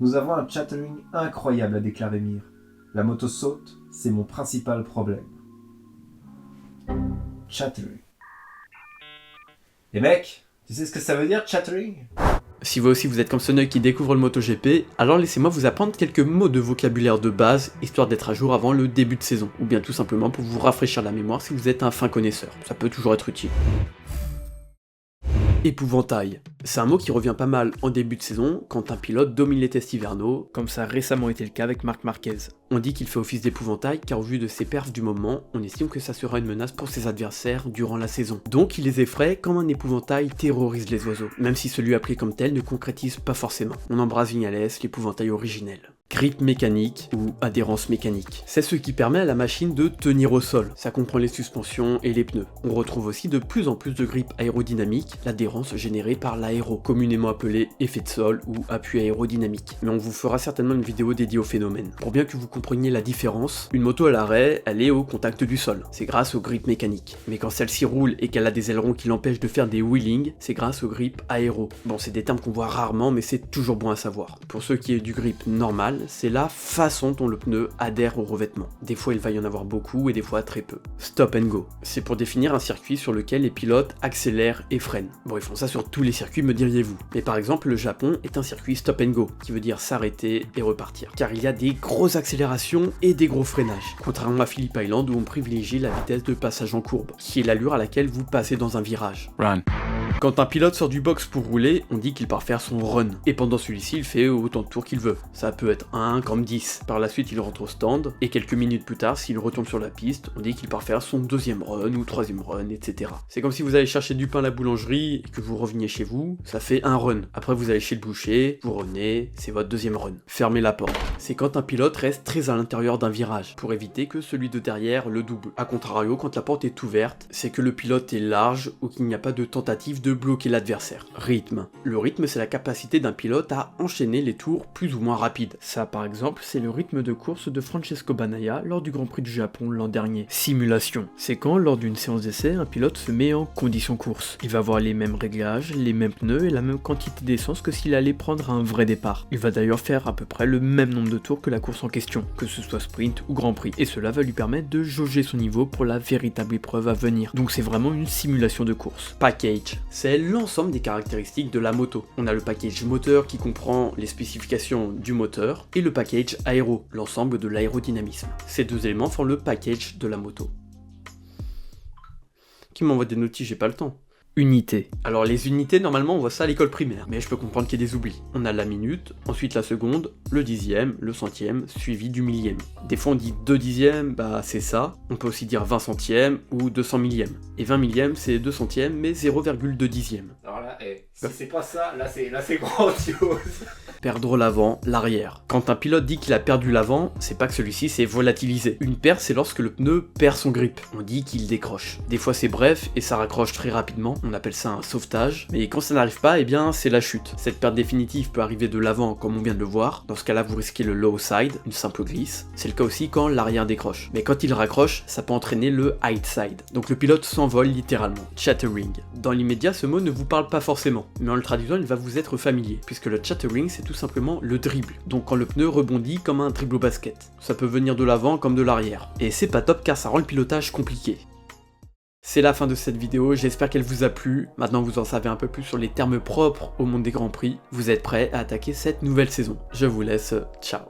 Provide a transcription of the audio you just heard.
Nous avons un chattering incroyable, a déclaré Mir. La moto saute, c'est mon principal problème. Chattering. Les mecs, tu sais ce que ça veut dire, chattering? Si vous aussi vous êtes comme Sonoy qui découvre le MotoGP, alors laissez-moi vous apprendre quelques mots de vocabulaire de base, histoire d'être à jour avant le début de saison, ou bien tout simplement pour vous rafraîchir la mémoire si vous êtes un fin connaisseur, ça peut toujours être utile. Épouvantail. C'est un mot qui revient pas mal en début de saison quand un pilote domine les tests hivernaux, comme ça a récemment été le cas avec Marc Marquez. On dit qu'il fait office d'épouvantail car au vu de ses perfs du moment, on estime que ça sera une menace pour ses adversaires durant la saison. Donc il les effraie comme un épouvantail terrorise les oiseaux, même si celui appelé comme tel ne concrétise pas forcément. On embrasse Vignales, l'épouvantail originel. Grip mécanique ou adhérence mécanique. C'est ce qui permet à la machine de tenir au sol. Ça comprend les suspensions et les pneus. On retrouve aussi de plus en plus de grip aérodynamique, l'adhérence générée par l'aéro, communément appelé effet de sol ou appui aérodynamique. Mais on vous fera certainement une vidéo dédiée au phénomène. Pour bien que vous compreniez la différence, une moto à l'arrêt, elle est au contact du sol. C'est grâce au grip mécanique. Mais quand celle-ci roule et qu'elle a des ailerons qui l'empêchent de faire des wheelings, c'est grâce au grip aéro. Bon, c'est des termes qu'on voit rarement, mais c'est toujours bon à savoir. Pour ceux qui aient du grip normal, c'est la façon dont le pneu adhère au revêtement. Des fois il va y en avoir beaucoup et des fois très peu. Stop and go, c'est pour définir un circuit sur lequel les pilotes accélèrent et freinent. Bon, ils font ça sur tous les circuits, me diriez-vous. Mais par exemple, le Japon est un circuit stop and go, qui veut dire s'arrêter et repartir. Car il y a des grosses accélérations et des gros freinages. Contrairement à Phillip Island où on privilégie la vitesse de passage en courbe, qui est l'allure à laquelle vous passez dans un virage. Run. Quand un pilote sort du box pour rouler, on dit qu'il part faire son run. Et pendant celui-ci, il fait autant de tours qu'il veut. Ça peut être 1 comme 10. Par la suite, il rentre au stand. Et quelques minutes plus tard, s'il retombe sur la piste, on dit qu'il part faire son deuxième run ou troisième run, etc. C'est comme si vous allez chercher du pain à la boulangerie et que vous reveniez chez vous, ça fait un run. Après, vous allez chez le boucher, vous runnez, c'est votre deuxième run. Fermez la porte. C'est quand un pilote reste très à l'intérieur d'un virage, pour éviter que celui de derrière le double. A contrario, quand la porte est ouverte, c'est que le pilote est large ou qu'il n'y a pas de tentative de bloquer l'adversaire. Rythme. Le rythme, c'est la capacité d'un pilote à enchaîner les tours plus ou moins rapides. Ça, par exemple, c'est le rythme de course de Francesco Bagnaia lors du Grand Prix du Japon l'an dernier. Simulation. C'est quand, lors d'une séance d'essai, un pilote se met en condition course. Il va avoir les mêmes réglages, les mêmes pneus et la même quantité d'essence que s'il allait prendre un vrai départ. Il va d'ailleurs faire à peu près le même nombre de tours que la course en question, que ce soit sprint ou Grand Prix. Et cela va lui permettre de jauger son niveau pour la véritable épreuve à venir. Donc c'est vraiment une simulation de course. Package. C'est l'ensemble des caractéristiques de la moto. On a le package moteur qui comprend les spécifications du moteur et le package aéro, l'ensemble de l'aérodynamisme. Ces deux éléments font le package de la moto. Qui m'envoie des notifs, j'ai pas le temps. Unité. Alors les unités, normalement on voit ça à l'école primaire, mais je peux comprendre qu'il y ait des oublis. On a la minute, ensuite la seconde, le dixième, le centième, suivi du millième. Des fois on dit 2 dixièmes, bah c'est ça. On peut aussi dire 20 centièmes ou 200 millièmes. Et 20 millièmes c'est 2 centièmes, mais 0,2 dixièmes. Alors là, si c'est pas ça, là c'est grandiose. Perdre l'avant, l'arrière. Quand un pilote dit qu'il a perdu l'avant, c'est pas que celui-ci s'est volatilisé. Une perte, c'est lorsque le pneu perd son grip. On dit qu'il décroche. Des fois c'est bref et ça raccroche très rapidement, on appelle ça un sauvetage. Mais quand ça n'arrive pas, eh bien c'est la chute. Cette perte définitive peut arriver de l'avant comme on vient de le voir. Dans ce cas-là, vous risquez le low side, une simple glisse. C'est le cas aussi quand l'arrière décroche. Mais quand il raccroche, ça peut entraîner le high side. Donc le pilote s'envole littéralement. Chattering. Dans l'immédiat, ce mot ne vous parle pas forcément, mais en le traduisant, il va vous être familier, puisque le chattering, c'est tout simplement le dribble. Donc quand le pneu rebondit comme un dribble au basket. Ça peut venir de l'avant comme de l'arrière. Et c'est pas top car ça rend le pilotage compliqué. C'est la fin de cette vidéo, j'espère qu'elle vous a plu. Maintenant vous en savez un peu plus sur les termes propres au monde des Grands Prix. Vous êtes prêts à attaquer cette nouvelle saison. Je vous laisse, ciao.